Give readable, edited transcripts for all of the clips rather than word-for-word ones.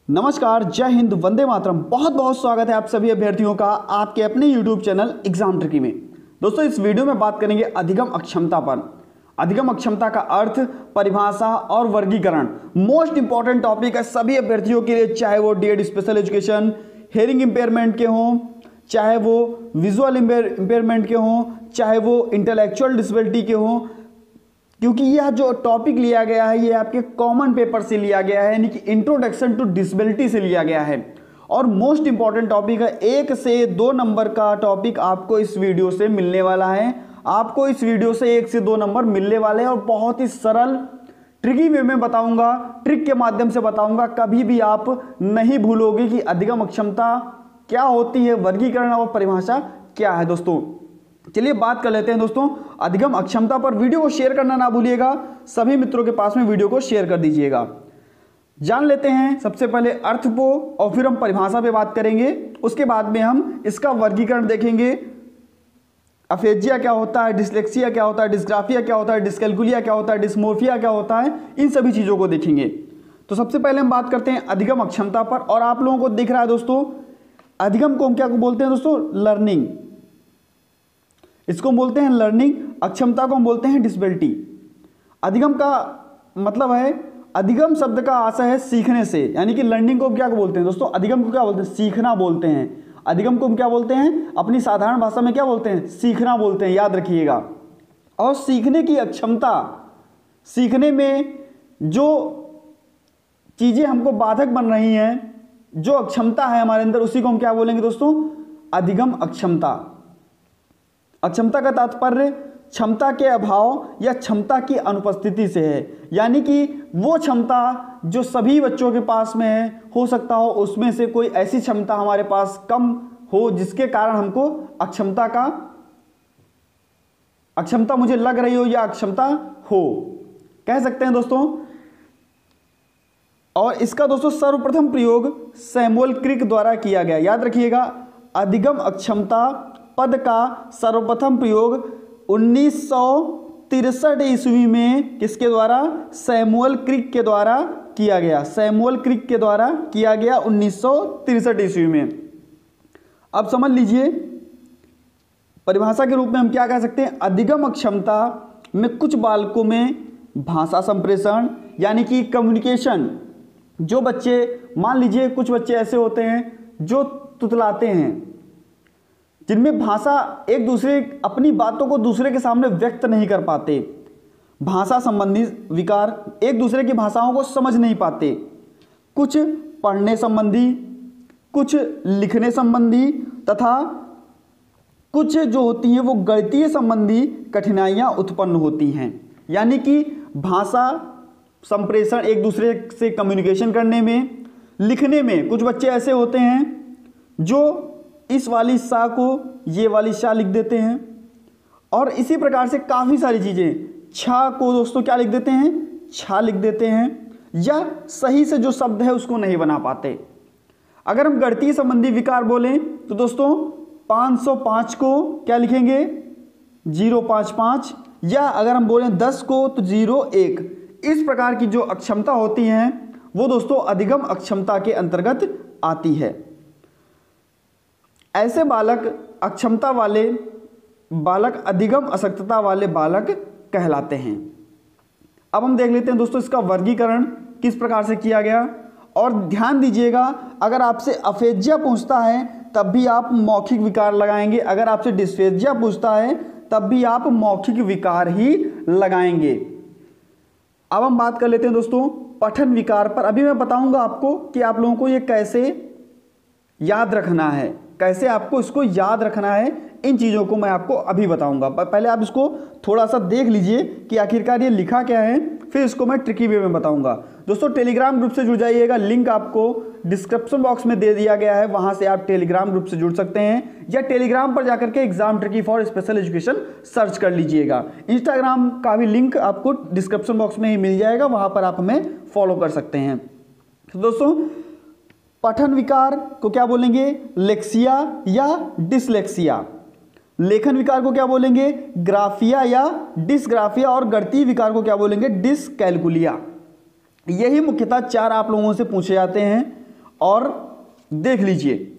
नमस्कार, जय हिंद, वंदे मातरम। बहुत बहुत स्वागत है आप सभी अभ्यर्थियों का आपके अपने YouTube चैनल एग्जाम ट्रिकी में। दोस्तों, इस वीडियो में बात करेंगे अधिगम अक्षमता पर। अधिगम अक्षमता का अर्थ, परिभाषा और वर्गीकरण मोस्ट इंपॉर्टेंट टॉपिक है सभी अभ्यर्थियों के लिए, चाहे वो DEd special education hearing impairment के हों, चाहे वो विजुअल इंपेयरमेंट के हों, चाहे वो इंटेलेक्चुअल डिसेबिलिटी के हों, क्योंकि यह जो टॉपिक लिया गया है ये आपके कॉमन पेपर से लिया गया है, यानी कि इंट्रोडक्शन टू डिसेबिलिटी से लिया गया है और मोस्ट इंपॉर्टेंट टॉपिक है। 1 से 2 नंबर का टॉपिक आपको इस वीडियो से मिलने वाला है। आपको इस वीडियो से 1 से 2 नंबर मिलने वाले हैं और बहुत ही सरल ट्रिकी वे में बताऊंगा, ट्रिक के माध्यम से बताऊंगा। कभी भी आप नहीं भूलोगे कि अधिगम अक्षमता क्या होती है, वर्गीकरण और परिभाषा क्या है। दोस्तों चलिए बात कर लेते हैं दोस्तों अधिगम अक्षमता पर। वीडियो को शेयर करना ना भूलिएगा, सभी मित्रों के पास में वीडियो को शेयर कर दीजिएगा। जान लेते हैं सबसे पहले अर्थ को और फिर हम परिभाषा पे बात करेंगे। उसके बाद में हम इसका वर्गीकरण देखेंगे। अफेजिया क्या होता है, डिसलेक्सिया क्या होता है, डिस्ग्राफिया क्या होता है, डिस्कैल्कुलिया क्या होता है, डिस्मोर्फिया क्या होता है, इन सभी चीज़ों को देखेंगे। तो सबसे पहले हम बात करते हैं अधिगम अक्षमता पर। और आप लोगों को दिख रहा है दोस्तों, अधिगम को हम क्या बोलते हैं दोस्तों, लर्निंग। इसको बोलते हैं लर्निंग, अक्षमता को हम बोलते हैं डिसेबिलिटी। अधिगम का मतलब है, अधिगम शब्द का आशय है सीखने से, यानी कि लर्निंग को क्या बोलते हैं दोस्तों, अधिगम को क्या बोलते हैं, सीखना बोलते हैं। अधिगम को हम क्या बोलते हैं, अपनी साधारण भाषा में क्या बोलते हैं, सीखना बोलते हैं, याद रखिएगा। और सीखने की अक्षमता, सीखने में जो चीज़ें हमको बाधक बन रही हैं, जो अक्षमता है हमारे अंदर, उसी को हम क्या बोलेंगे दोस्तों, अधिगम अक्षमता। अक्षमता का तात्पर्य क्षमता के अभाव या क्षमता की अनुपस्थिति से है, यानी कि वो क्षमता जो सभी बच्चों के पास में है, हो सकता हो उसमें से कोई ऐसी क्षमता हमारे पास कम हो जिसके कारण हमको अक्षमता मुझे लग रही हो या अक्षमता हो, कह सकते हैं दोस्तों। और इसका दोस्तों सर्वप्रथम प्रयोग सैमुअल क्रिक द्वारा किया गया। याद रखिएगा, अधिगम अक्षमता पद का सर्वप्रथम प्रयोग 1963 ईस्वी में किसके द्वारा, सैमुअल क्रिक के द्वारा किया गया। सैमुअल क्रिक के द्वारा किया गया 1963 ईस्वी में। अब समझ लीजिए, परिभाषा के रूप में हम क्या कह सकते हैं, अधिगम अक्षमता में कुछ बालकों में भाषा संप्रेषण यानी कि कम्युनिकेशन, जो बच्चे, मान लीजिए कुछ बच्चे ऐसे होते हैं जो तुतलाते हैं, जिनमें भाषा एक दूसरे अपनी बातों को दूसरे के सामने व्यक्त नहीं कर पाते, भाषा संबंधी विकार, एक दूसरे की भाषाओं को समझ नहीं पाते, कुछ पढ़ने संबंधी, कुछ लिखने संबंधी तथा कुछ जो होती हैं वो गणितीय संबंधी कठिनाइयाँ उत्पन्न होती हैं। यानी कि भाषा संप्रेषण, एक दूसरे से कम्युनिकेशन करने में, लिखने में कुछ बच्चे ऐसे होते हैं जो इस वाली सा को ये वाली शा लिख देते हैं, और इसी प्रकार से काफ़ी सारी चीज़ें, छा को दोस्तों क्या लिख देते हैं, छा लिख देते हैं, या सही से जो शब्द है उसको नहीं बना पाते। अगर हम गणितीय संबंधी विकार बोलें तो दोस्तों 505 को क्या लिखेंगे, 055, या अगर हम बोलें 10 को तो 01। इस प्रकार की जो अक्षमता होती हैं वो दोस्तों अधिगम अक्षमता के अंतर्गत आती है। ऐसे बालक, अक्षमता वाले बालक अधिगम अशक्तता वाले बालक कहलाते हैं। अब हम देख लेते हैं दोस्तों इसका वर्गीकरण किस प्रकार से किया गया। और ध्यान दीजिएगा, अगर आपसे अफेजिया पूछता है तब भी आप मौखिक विकार लगाएंगे, अगर आपसे डिस्फेजिया पूछता है तब भी आप मौखिक विकार ही लगाएंगे। अब हम बात कर लेते हैं दोस्तों पठन विकार पर। अभी मैं बताऊंगा आपको कि आप लोगों को ये कैसे याद रखना है, कैसे आपको इसको याद रखना है, इन चीज़ों को मैं आपको अभी बताऊंगा। पहले आप इसको थोड़ा सा देख लीजिए कि आखिरकार ये लिखा क्या है, फिर इसको मैं ट्रिकी वे में बताऊंगा। दोस्तों टेलीग्राम ग्रुप से जुड़ जाइएगा, लिंक आपको डिस्क्रिप्शन बॉक्स में दे दिया गया है, वहां से आप टेलीग्राम ग्रुप से जुड़ सकते हैं, या टेलीग्राम पर जाकर के exam tricky for special education search कर लीजिएगा। इंस्टाग्राम का भी लिंक आपको डिस्क्रिप्शन बॉक्स में ही मिल जाएगा, वहां पर आप हमें फॉलो कर सकते हैं। तो दोस्तों पठन विकार को क्या बोलेंगे, लेक्सिया या डिसलेक्सिया। लेखन विकार को क्या बोलेंगे, ग्राफिया या डिसग्राफिया। और गणितीय विकार को क्या बोलेंगे, डिसकैल्कुलिया। यही मुख्यतः 4 आप लोगों से पूछे जाते हैं और देख लीजिए,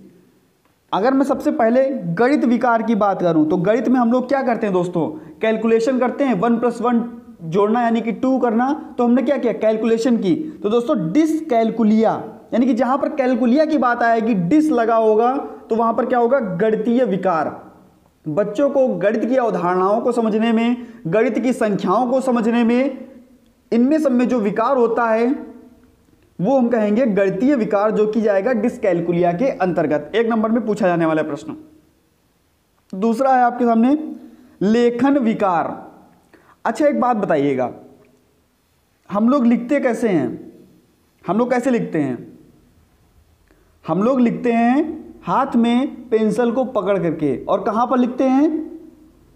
अगर मैं सबसे पहले गणित विकार की बात करूं तो गणित में हम लोग क्या करते हैं दोस्तों, कैलकुलेशन करते हैं, 1+1 जोड़ना यानी कि 2 करना। तो हमने क्या किया, कैलकुलेशन की। तो दोस्तों डिसकैलकुलिया यानी कि जहां पर कैलकुलिया की बात आएगी, डिस लगा होगा, तो वहां पर क्या होगा, गणितीय विकार। बच्चों को गणित की अवधारणाओं को समझने में, गणित की संख्याओं को समझने में, इनमें सब में जो विकार होता है वो हम कहेंगे गणितीय विकार, जो कि जाएगा डिसकैलकुलिया के अंतर्गत। 1 नंबर में पूछा जाने वाला प्रश्न। दूसरा है आपके सामने लेखन विकार। अच्छा एक बात बताइएगा, हम लोग लिखते कैसे हैं, हम लोग कैसे लिखते हैं, हम लोग लिखते हैं हाथ में पेंसिल को पकड़ करके। और कहां पर लिखते हैं,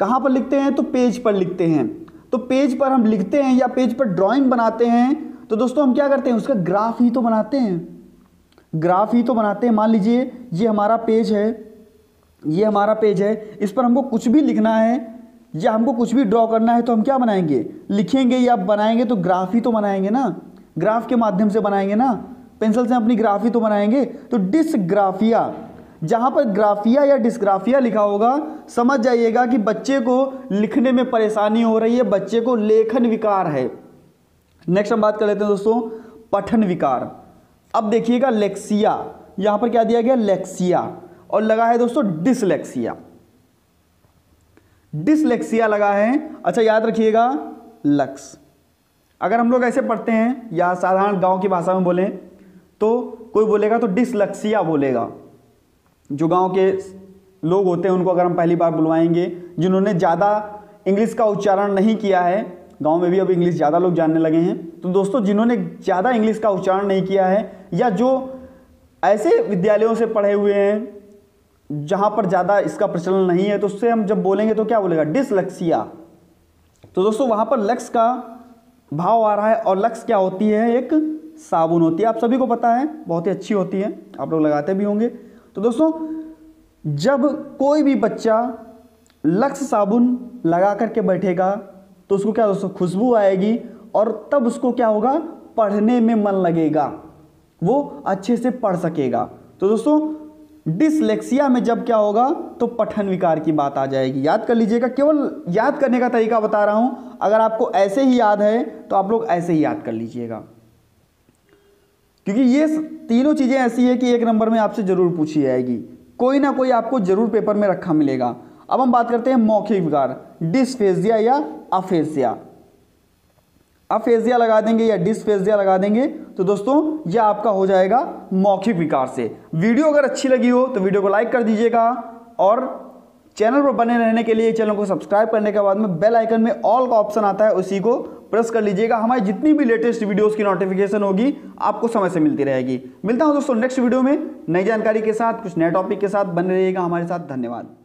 कहां पर लिखते हैं, तो पेज पर लिखते हैं। तो पेज पर हम लिखते हैं या पेज पर ड्राइंग बनाते हैं, तो दोस्तों हम क्या करते हैं, उसका ग्राफ ही तो बनाते हैं, ग्राफ ही तो बनाते हैं। मान लीजिए ये हमारा पेज है, ये हमारा पेज है, इस पर हमको कुछ भी लिखना है या हमको कुछ भी ड्रॉ करना है, तो हम क्या बनाएंगे, लिखेंगे या बनाएंगे, तो ग्राफ ही तो बनाएंगे ना, ग्राफ के माध्यम से बनाएंगे ना, पेंसिल से अपनी ग्राफ ही तो बनाएंगे। तो डिसग्राफिया, जहां पर ग्राफिया या डिसग्राफिया लिखा होगा, समझ जाइएगा कि बच्चे को लिखने में परेशानी हो रही है, बच्चे को लेखन विकार है। नेक्स्ट हम बात कर लेते हैं दोस्तों पठन विकार। अब देखिएगा लेक्सिया, यहां पर क्या दिया गया, लेक्सिया, और लगा है दोस्तों डिसलेक्सिया, डिसलेक्सिया लगा है। अच्छा याद रखिएगा लक्स, अगर हम लोग ऐसे पढ़ते हैं या साधारण गांव की भाषा में बोलें तो कोई बोलेगा तो डिसलेक्सिया बोलेगा। जो गांव के लोग होते हैं उनको अगर हम पहली बार बुलवाएंगे, जिन्होंने ज़्यादा इंग्लिश का उच्चारण नहीं किया है, गांव में भी अब इंग्लिश ज़्यादा लोग जानने लगे हैं, तो दोस्तों जिन्होंने ज़्यादा इंग्लिश का उच्चारण नहीं किया है या जो ऐसे विद्यालयों से पढ़े हुए हैं जहां पर ज़्यादा इसका प्रचलन नहीं है, तो उससे हम जब बोलेंगे तो क्या बोलेगा, डिसलेक्सिया। तो दोस्तों वहां पर लक्स का भाव आ रहा है, और लक्स क्या होती है, एक साबुन होती है, आप सभी को पता है, बहुत ही अच्छी होती है, आप लोग लगाते भी होंगे। तो दोस्तों जब कोई भी बच्चा लक्स साबुन लगा करके बैठेगा तो उसको क्या दोस्तों, खुशबू आएगी, और तब उसको क्या होगा, पढ़ने में मन लगेगा, वो अच्छे से पढ़ सकेगा। तो दोस्तों डिसलेक्सिया में जब क्या होगा, तो पठन विकार की बात आ जाएगी। याद कर लीजिएगा, केवल याद करने का तरीका बता रहा हूं, अगर आपको ऐसे ही याद है तो आप लोग ऐसे ही याद कर लीजिएगा, क्योंकि ये तीनों चीजें ऐसी है कि 1 नंबर में आपसे जरूर पूछी जाएगी, कोई ना कोई आपको जरूर पेपर में रखा मिलेगा। अब हम बात करते हैं मौखिक विकार, डिस्फेजिया या अफेजिया। अफेजिया लगा देंगे या डिस्फेजिया लगा देंगे तो दोस्तों यह आपका हो जाएगा मौखिक विकार से। वीडियो अगर अच्छी लगी हो तो वीडियो को लाइक कर दीजिएगा, और चैनल पर बने रहने के लिए चैनल को सब्सक्राइब करने के बाद में बेल आइकन में ऑल का ऑप्शन आता है, उसी को प्रेस कर लीजिएगा। हमारी जितनी भी लेटेस्ट वीडियोस की नोटिफिकेशन होगी आपको समय से मिलती रहेगी। मिलता हूं दोस्तों नेक्स्ट वीडियो में नई जानकारी के साथ, कुछ नए टॉपिक के साथ। बने रहिएगा हमारे साथ। धन्यवाद।